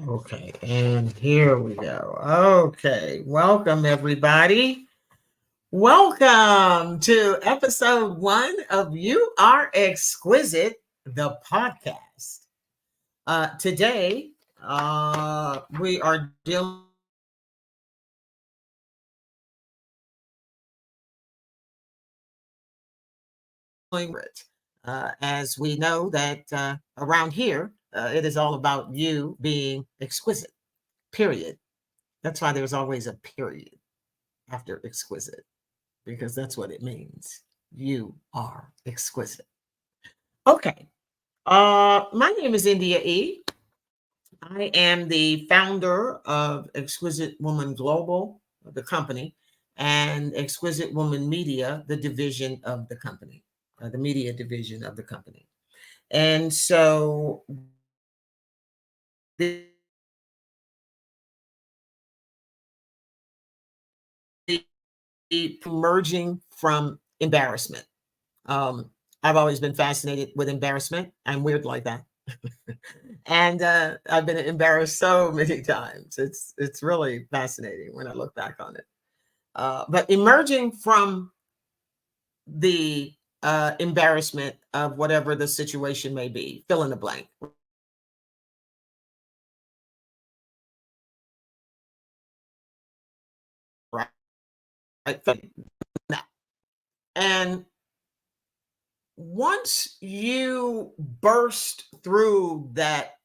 Okay, and here we go. Okay, welcome everybody. Welcome to episode 1 of You Are Exquisite, the podcast. Today, we are dealing it. As we know that around here, it is all about you being exquisite, period. That's why there's always a period after exquisite, because that's what it means. You are exquisite. Okay. My name is India E. I am the founder of Exquisite Woman Global, the company, and Exquisite Woman Media, the division of the company, the media division of the company. And so the, the emerging from embarrassment. I've always been fascinated with embarrassment. I'm weird like that. And I've been embarrassed so many times. It's really fascinating when I look back on it. But emerging from the embarrassment of whatever the situation may be, fill in the blank, right? And once you burst through that,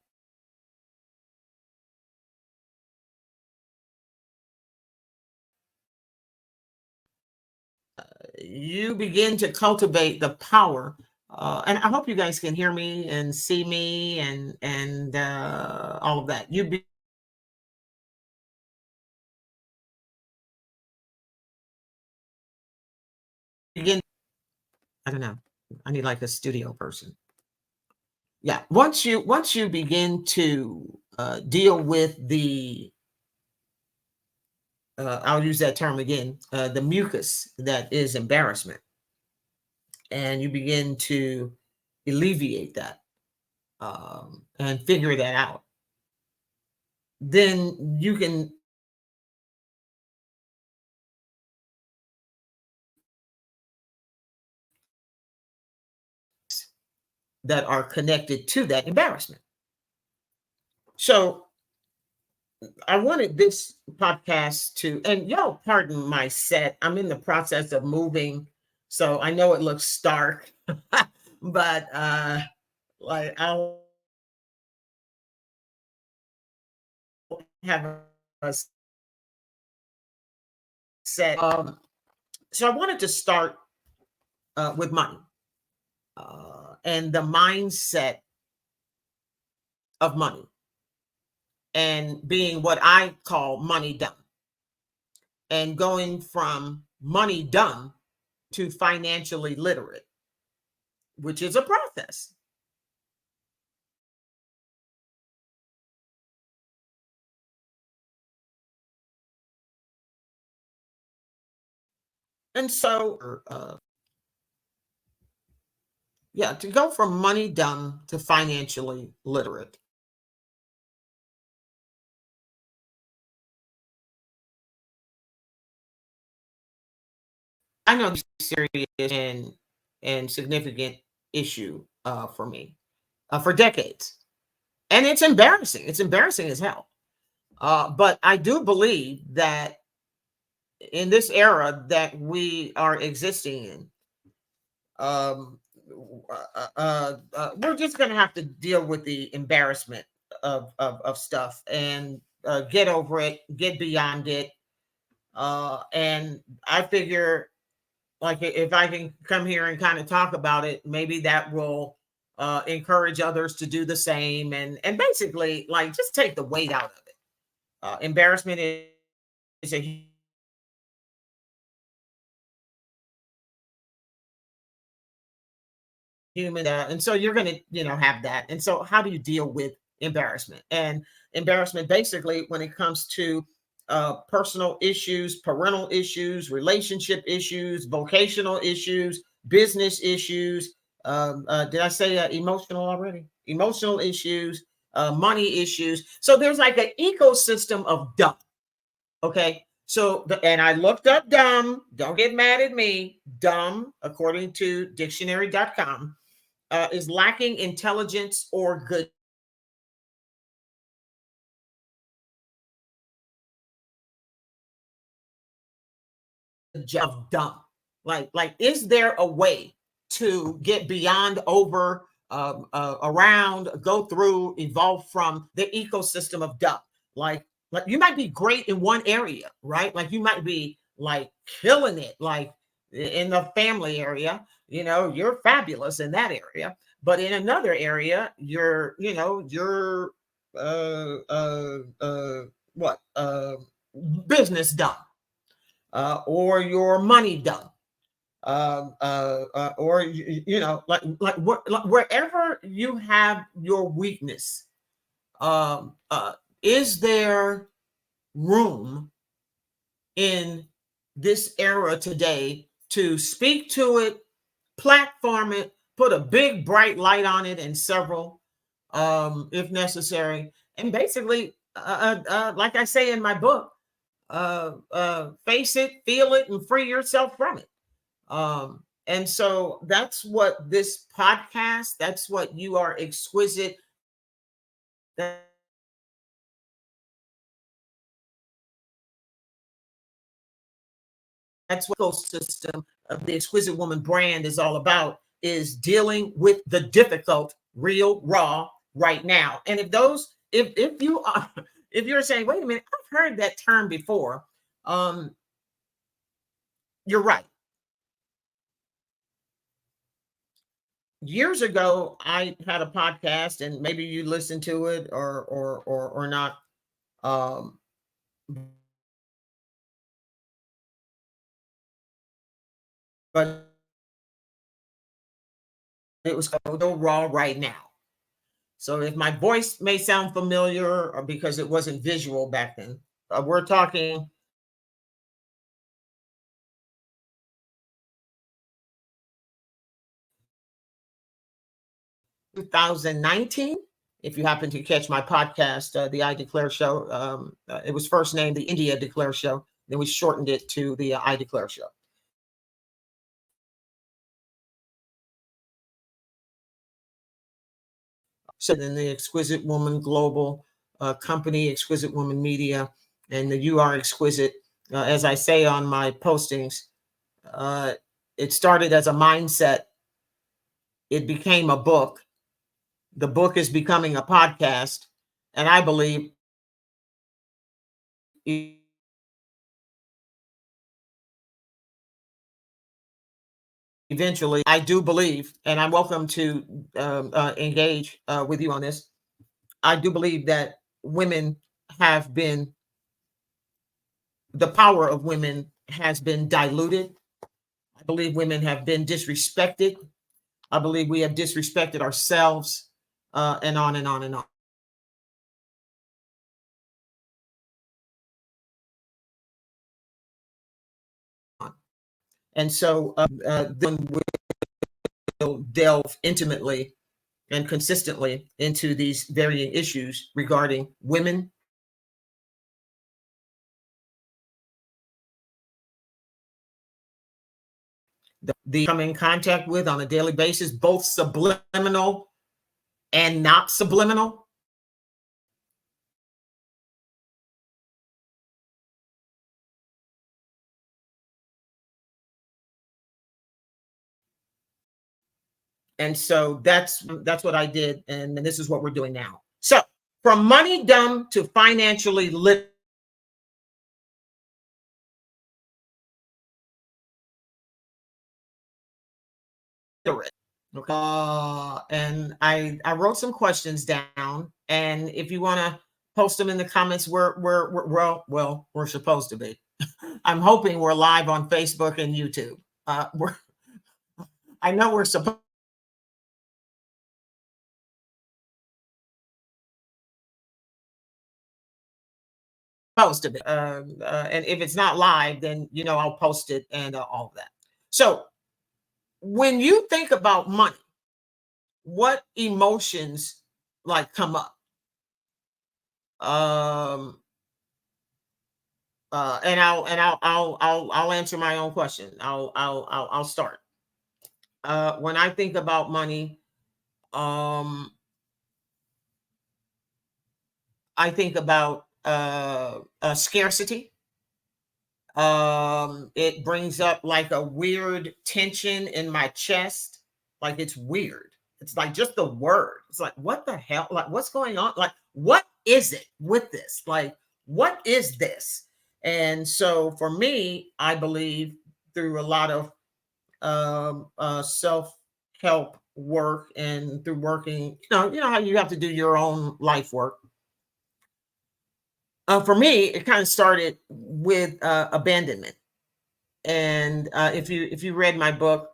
you begin to cultivate the power. And I hope you guys can hear me and see me and all of that. You begin. I don't know. I need like a studio person. Yeah. Once you begin to deal with the I'll use that term again, the mucus that is embarrassment, and you begin to alleviate that and figure that out, then you can that are connected to that embarrassment. So I wanted this podcast to, and y'all pardon my set. I'm in the process of moving, so I know it looks stark, but like I'll have a set. So I wanted to start with money and the mindset of money and being what I call money dumb and going from money dumb to financially literate, which is a process. And so, yeah, to go from money dumb to financially literate. I know this is serious and significant issue for me for decades, and it's embarrassing. It's embarrassing as hell. But I do believe that in this era that we are existing in, um, we're just going to have to deal with the embarrassment of stuff and get over it, get beyond it. And I figure, like, if I can come here and kind of talk about it, maybe that will encourage others to do the same, and basically, like, just take the weight out of it. Embarrassment is a human, and so you're going to have that. And so how do you deal with embarrassment? And embarrassment basically when it comes to personal issues, parental issues, relationship issues, vocational issues, business issues, did I say emotional already? Emotional issues, money issues. So there's like an ecosystem of dumb. Okay. So, and I looked up dumb. Don't get mad at me. Dumb, according to dictionary.com, is lacking intelligence or good of dumb. Like, is there a way to get beyond, over, around, go through, evolve from the ecosystem of dumb? Like you might be great in one area, right? Like you might be like killing it, like in the family area, you're fabulous in that area. But in another area, you're what business dumb, or your money dumb, or like wherever you have your weakness, um, uh, is there room in this era today to speak to it, platform it, put a big bright light on it, and several, if necessary, and basically, like I say in my book, face it, feel it, and free yourself from it. And so that's what this podcast, that's what You Are Exquisite, that's what the ecosystem of the Exquisite Woman brand is all about, is dealing with the difficult, real, raw, right now. And if you are, if you're saying, wait a minute, I've heard that term before, um, you're right. Years ago, I had a podcast, and maybe you listened to it, or not. Um, but it was called "No Raw Right Now." So if my voice may sound familiar, or because it wasn't visual back then, we're talking 2019. If you happen to catch my podcast, the I Declare Show, it was first named the India Declare Show. Then we shortened it to the I Declare Show. So then the Exquisite Woman Global company, Exquisite Woman Media, and the You Are Exquisite. As I say on my postings, uh, it started as a mindset. It became a book. The book is becoming a podcast. And I believe eventually, I do believe, and I'm welcome to engage with you on this. I do believe that women have been, the power of women has been diluted. I believe women have been disrespected. I believe we have disrespected ourselves, and on and on and on. And so then we'll delve intimately and consistently into these varying issues regarding women, the come in contact with on a daily basis, both subliminal and not subliminal. And so that's what I did, and this is what we're doing now. So from money dumb to financially literate. Okay. And I wrote some questions down, and if you want to post them in the comments, we're supposed to be. I'm hoping we're live on Facebook and YouTube. I know we're supposed to be, and if it's not live, then I'll post it and all of that. So when you think about money, what emotions like come up? Um, and I'll answer my own question. I'll start. When I think about money, um, I think about scarcity. It brings up like a weird tension in my chest. Like it's weird. It's like just the word. It's like, what the hell? Like, what's going on? Like, what is it with this? Like, what is this? And so for me, I believe through a lot of self help work and through working, how you have to do your own life work. For me, it kind of started with abandonment. And if you read my book,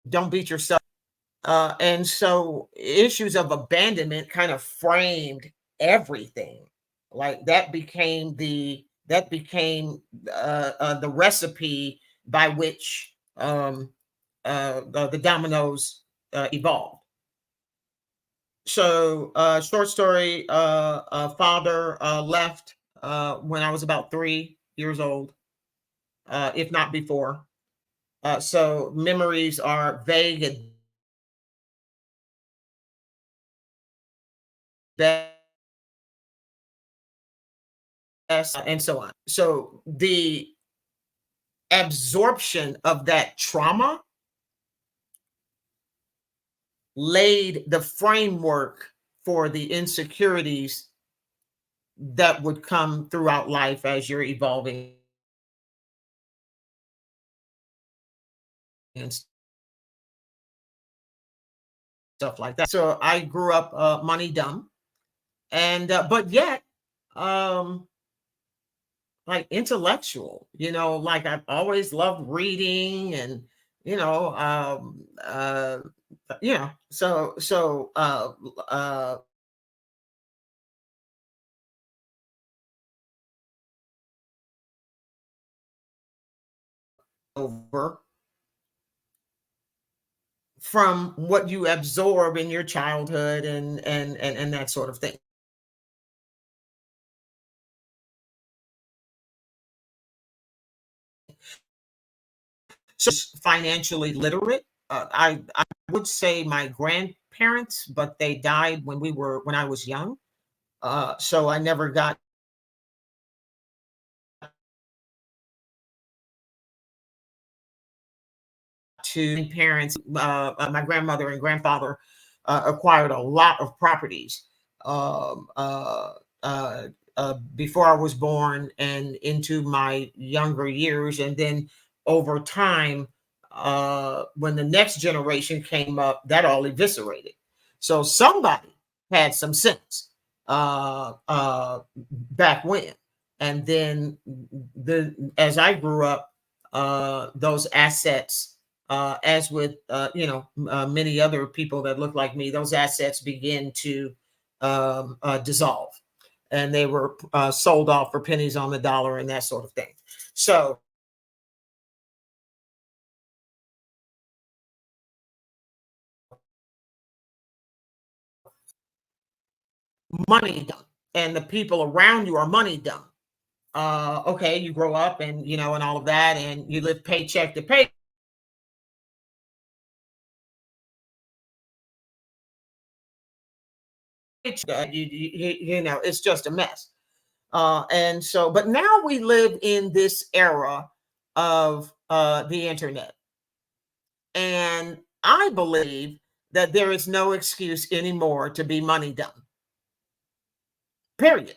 don't beat yourself. And so issues of abandonment kind of framed everything. Like that became the recipe by which the dominoes evolved. So, short story, father left when I was about 3 years old, if not before. So memories are vague at best, and so on. So the absorption of that trauma laid the framework for the insecurities that would come throughout life as you're evolving and stuff like that. So I grew up money dumb, and but yet, um, like intellectual. Like I've always loved reading, and you know, um, uh, so over from what you absorb in your childhood and that sort of thing. So financially literate. I would say my grandparents, but they died when I was young. So I never got to parents. My grandmother and grandfather acquired a lot of properties um, uh, uh, before I was born and into my younger years, and then over time, when the next generation came up, that all eviscerated. So somebody had some sense back when, and then as I grew up, those assets, as with many other people that look like me, those assets begin to dissolve, and they were sold off for pennies on the dollar and that sort of thing. So money dumb, and the people around you are money dumb. Okay, you grow up and and all of that, and you live paycheck to paycheck. It's just a mess. And so, but now we live in this era of the internet. And I believe that there is no excuse anymore to be money dumb, period.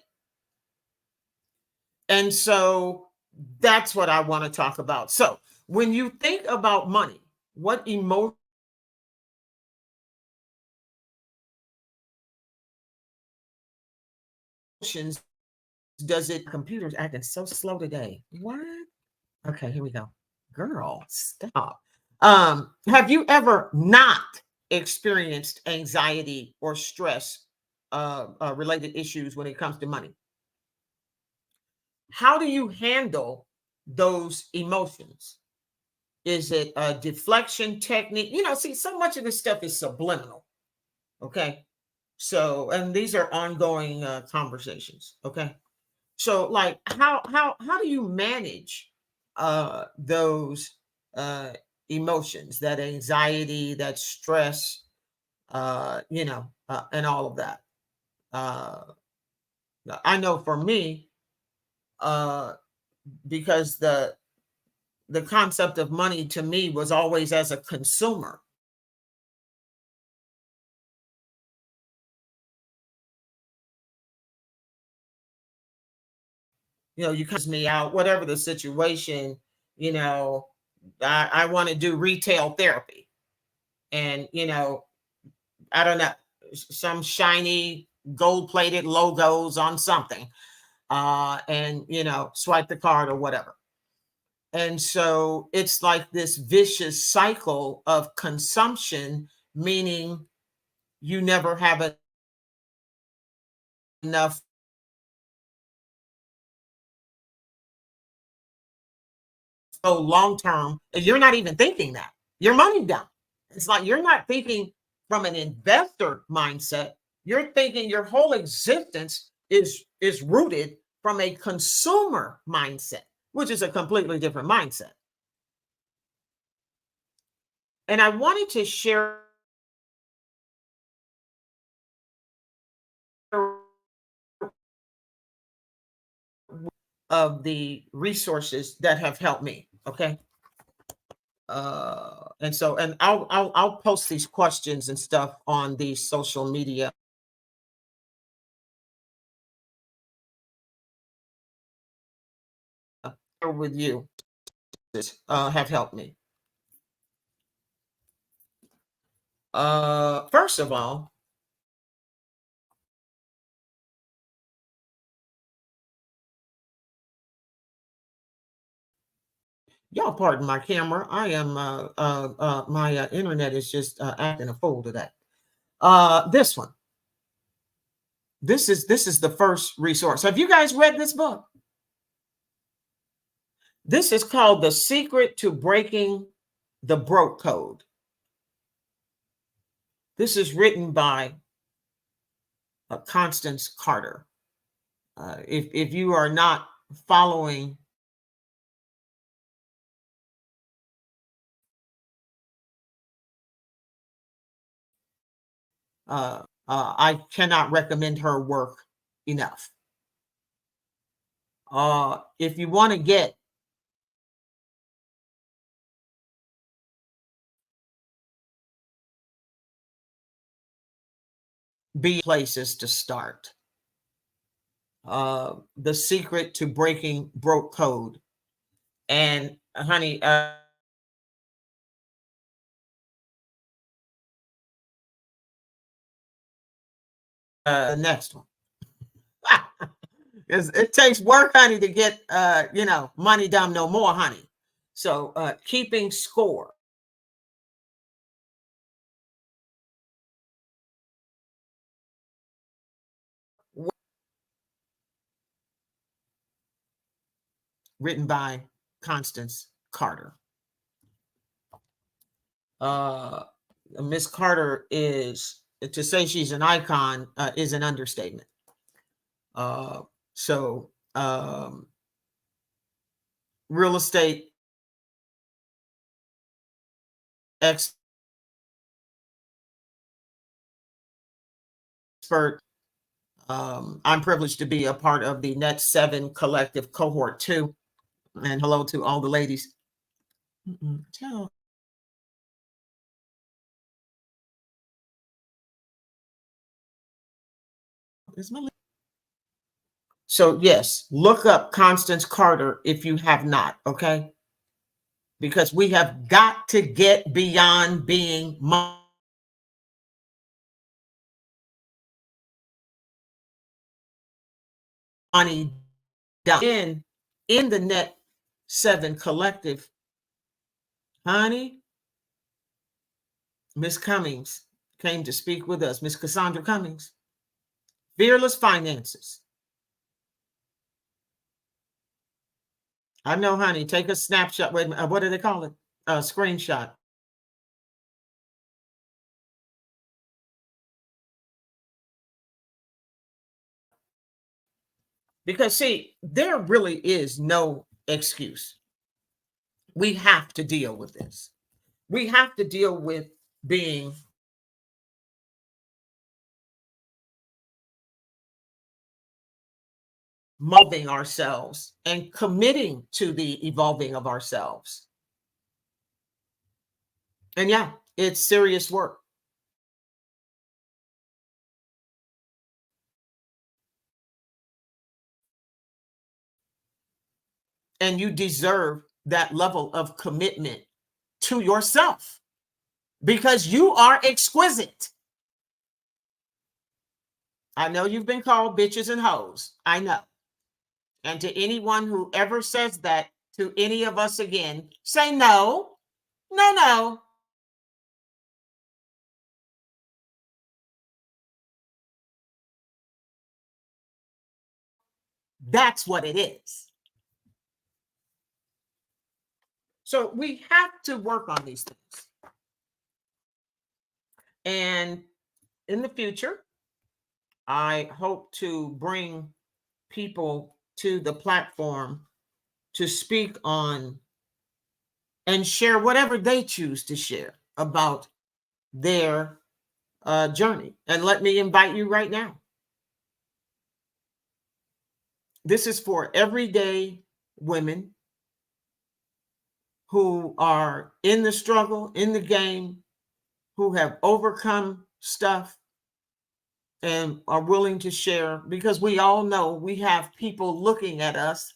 And so that's what I want to talk about. So when you think about money, what emotions does it? Computer's acting so slow today. What? Okay, here we go. Girl, stop. Have you ever not experienced anxiety or stress related issues when it comes to money? How do you handle those emotions? Is it a deflection technique? See, so much of this stuff is subliminal. Okay. So, and these are ongoing conversations. Okay. So, like, how do you manage those uh, emotions, that anxiety, that stress, and all of that? Uh, I know for me, uh, because the concept of money to me was always as a consumer. You cuss me out, whatever the situation. You know, I want to do retail therapy, and I don't know, some shiny gold plated logos on something, and swipe the card or whatever. And so it's like this vicious cycle of consumption, meaning you never have enough. So long term, you're not even thinking that your money down. It's like you're not thinking from an investor mindset. You're thinking your whole existence is rooted from a consumer mindset, which is a completely different mindset. And I wanted to share of the resources that have helped me. Okay. And I'll post these questions and stuff on the social media with you. Have helped me. First of all, y'all pardon my camera. I am my internet is just acting a fool today. This one. This is the first resource. Have you guys read this book? This is called The Secret to Breaking the B.R.O.K.E Code. This is written by Constance Carter. If you are not following, I cannot recommend her work enough. If you want to get B places to start. The Secret to Breaking B.R.O.K.E Code. And honey, the next one. It takes work, honey, to get money dumb no more, honey. So keeping score. Written by Constance Carter. Uh, Miss Carter is, to say she's an icon is an understatement. Uh, so real estate expert. I'm privileged to be a part of the Net 7 Collective Cohort 2. And hello to all the ladies. Ciao. Is my So, yes, look up Constance Carter if you have not, okay? Because we have got to get beyond being money down. In the Net 7 Collective, honey, Miss Cummings came to speak with us, Miss Cassandra Cummings. Fearless Finances. I know, honey, take a snapshot. Wait a minute, what do they call it? screenshot. Because, see, there really is no excuse. We have to deal with this. We have to deal with being molding ourselves and committing to the evolving of ourselves. And yeah, it's serious work. And you deserve that level of commitment to yourself because you are exquisite. I know you've been called bitches and hoes. I know. And to anyone who ever says that to any of us again, say no, no, no. That's what it is. So we have to work on these things. And in the future, I hope to bring people to the platform to speak on and share whatever they choose to share about their journey. And let me invite you right now. This is for everyday women who are in the struggle, in the game, who have overcome stuff and are willing to share, because we all know we have people looking at us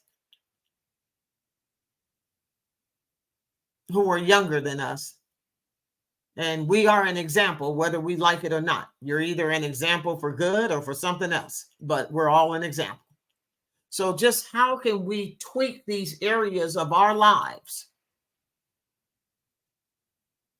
who are younger than us. And we are an example, whether we like it or not. You're either an example for good or for something else, but we're all an example. So, just how can we tweak these areas of our lives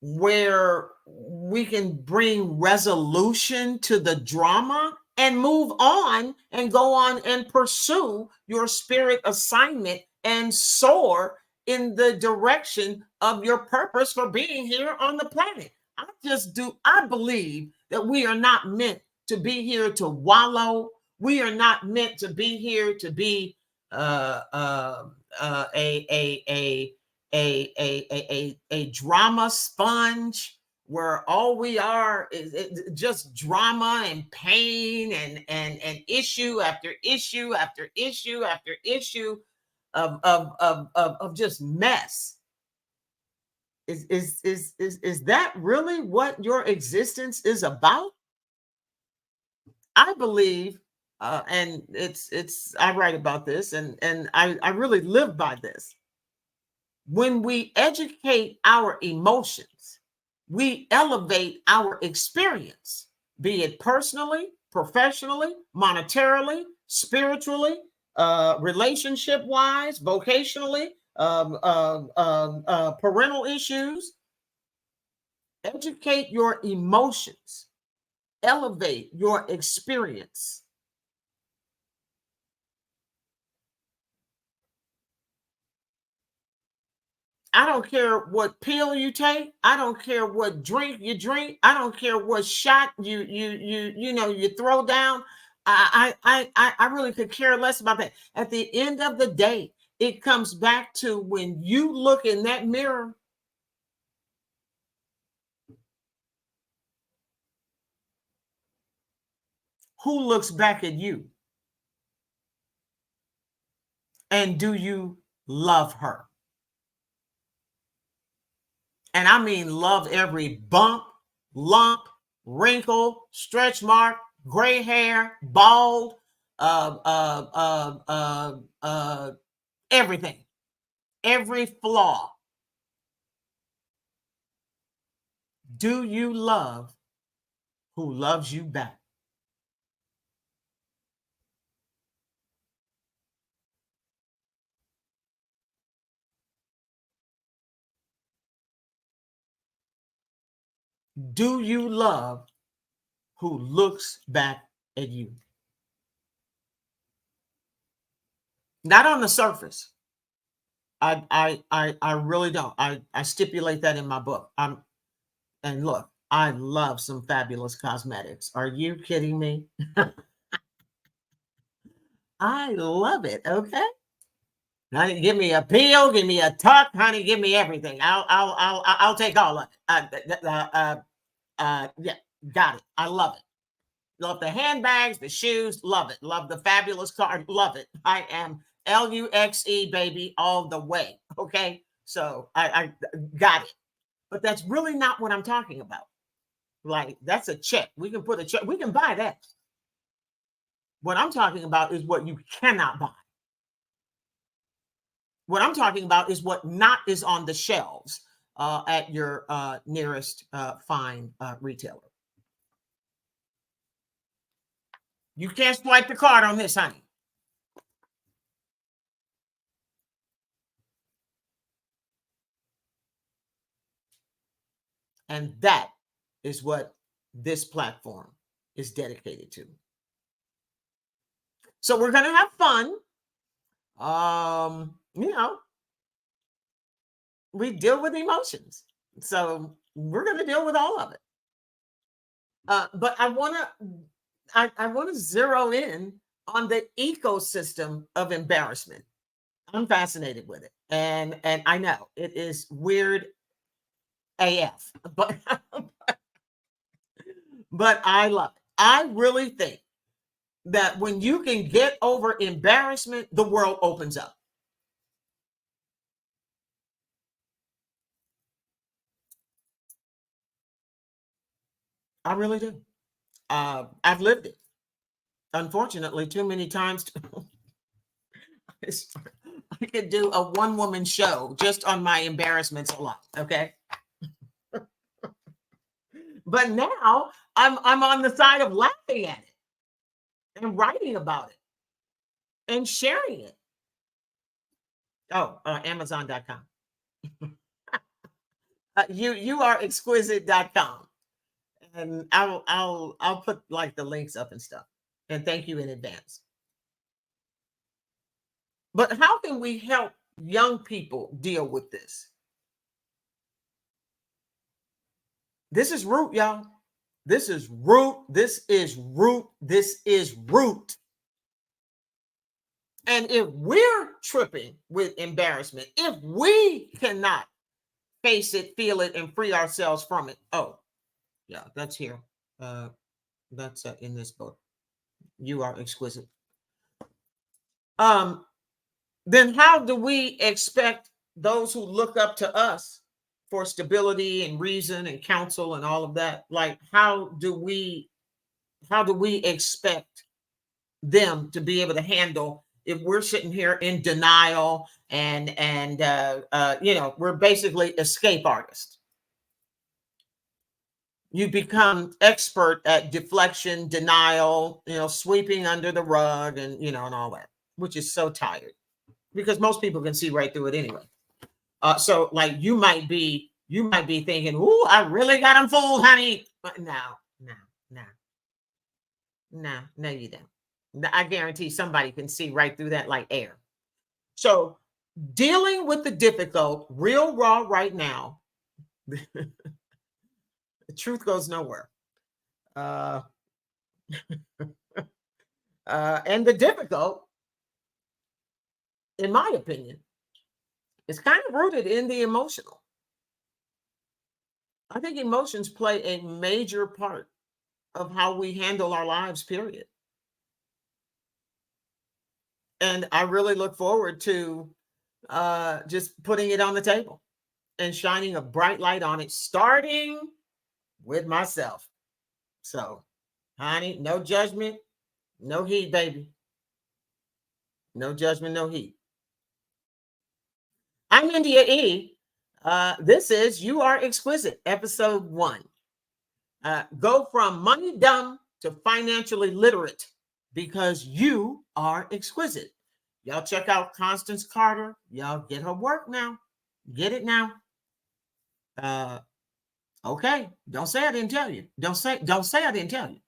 where we can bring resolution to the drama and move on and go on and pursue your spirit assignment and soar in the direction of your purpose for being here on the planet? I believe that we are not meant to be here to wallow. We are not meant to be here to be uh, uh, a drama sponge where all we are is just drama and pain and issue after issue after issue after issue of just mess. Is that really what your existence is about? I believe, and it's I write about this, and I really live by this. When we educate our emotions, we elevate our experience, be it personally, professionally, monetarily, spiritually, relationship wise, vocationally, parental issues. Educate your emotions, elevate your experience. I don't care what pill you take. I don't care what drink you drink. I don't care what shot you throw down. I really could care less about that. At the end of the day, it comes back to when you look in that mirror, who looks back at you, and do you love her? And I mean love every bump, lump, wrinkle, stretch mark, gray hair, bald, uh, uh, uh, uh, uh, everything, every flaw. Do you love who loves you back? Do you love who looks back at you? Not on the surface, I really don't. I stipulate that in my book. And look, I love some fabulous cosmetics. Are you kidding me? I love it. Okay. Honey, give me a peel, give me a tuck, honey, give me everything. I'll take all of it. Yeah, got it. I love it. Love the handbags, the shoes, love it. Love the fabulous card, love it. I am LUXE baby all the way. Okay, so I got it. But that's really not what I'm talking about. Like that's a check. We can put a check. We can buy that. What I'm talking about is what you cannot buy. What I'm talking about is what not is on the shelves at your nearest fine retailer. You can't swipe the card on this, honey. And that is what this platform is dedicated to. So we're going to have fun. You know, we deal with emotions. So we're going to deal with all of it. But I want to zero in on the ecosystem of embarrassment. I'm fascinated with it. And I know it is weird AF, but but I love it. I really think that when you can get over embarrassment, the world opens up. I really do. I've lived it. Unfortunately, too many times. I could do a one-woman show just on my embarrassments a lot. Okay, but now I'm on the side of laughing at it and writing about it and sharing it. Oh, Amazon.com. You are exquisite.com. And I'll put like the links up and stuff. And thank you in advance. But how can we help young people deal with this? This is root, y'all. This is root. This is root. This is root. And if we're tripping with embarrassment, if we cannot face it, feel it, and free ourselves from it, oh, yeah, that's here. That's in this book. You are exquisite. Um, then how do we expect those who look up to us for stability and reason and counsel and all of that? Like, how do we expect them to be able to handle if we're sitting here in denial and you know, we're basically escape artists. You become expert at deflection, denial, you know, sweeping under the rug and, you know, and all that, which is so tired because most people can see right through it anyway. So like you might be thinking, "Ooh, I really got them fooled, honey." But no, no, no, no, you don't. I guarantee somebody can see right through that like air. So dealing with the difficult, real raw right now, the truth goes nowhere. Uh, and the difficult, in my opinion, is kind of rooted in the emotional. I think emotions play a major part of how we handle our lives, period. And I really look forward to just putting it on the table and shining a bright light on it, starting with myself. So, honey, no judgment, no heat, baby. No judgment, no heat. I'm India E. This is You Are Exquisite, episode 1. Go from money dumb to financially literate because you are exquisite. Y'all check out Constance Carter. Y'all get her work now. Get it now. Uh, okay. Don't say I didn't tell you. Don't say I didn't tell you.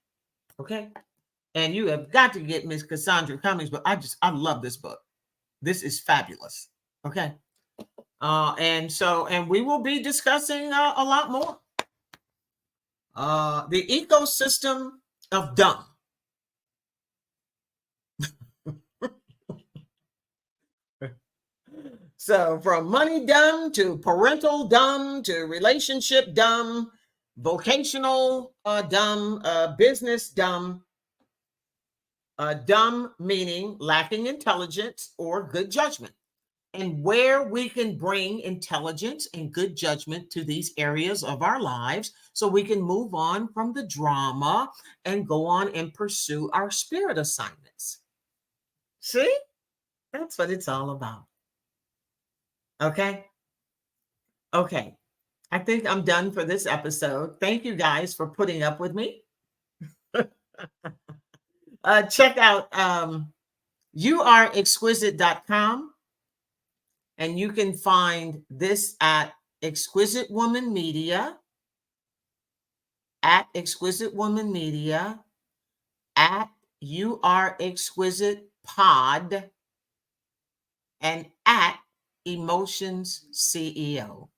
Okay. And you have got to get Miss Cassandra Cummings, but I love this book. This is fabulous. Okay. And we will be discussing a lot more. The ecosystem of dumb. So from money dumb to parental dumb to relationship dumb, vocational dumb, business dumb. Dumb meaning lacking intelligence or good judgment, and where we can bring intelligence and good judgment to these areas of our lives so we can move on from the drama and go on and pursue our spirit assignments. See, that's what it's all about. Okay. Okay. I think I'm done for this episode. Thank you guys for putting up with me. Check out youareexquisite.com, and you can find this at Exquisite Woman Media, at Exquisite Woman Media, at You Are Exquisite Pod, and at Emotions CEO.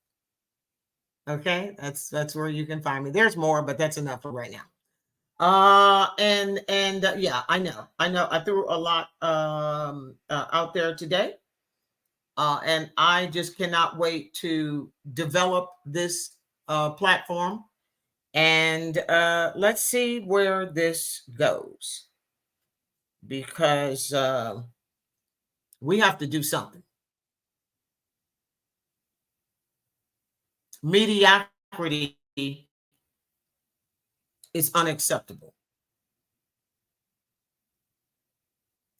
Okay, that's where you can find me. There's more, but that's enough for right now. And yeah, I know I threw a lot out there today. And I just cannot wait to develop this platform. And let's see where this goes, because we have to do something. Mediocrity is unacceptable.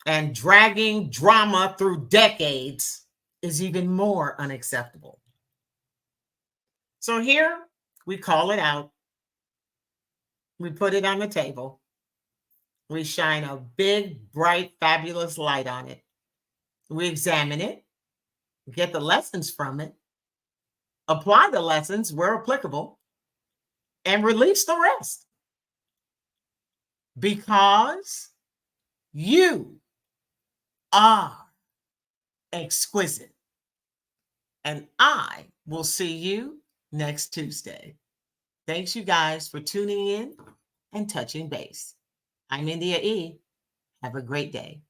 And dragging drama through decades is even more unacceptable. So here we call it out. We put it on the table. We shine a big, bright, fabulous light on it. We examine it, get the lessons from it, apply the lessons where applicable, and release the rest. Because you are exquisite. And I will see you next Tuesday. Thanks, you guys, for tuning in and touching base. I'm India E. Have a great day.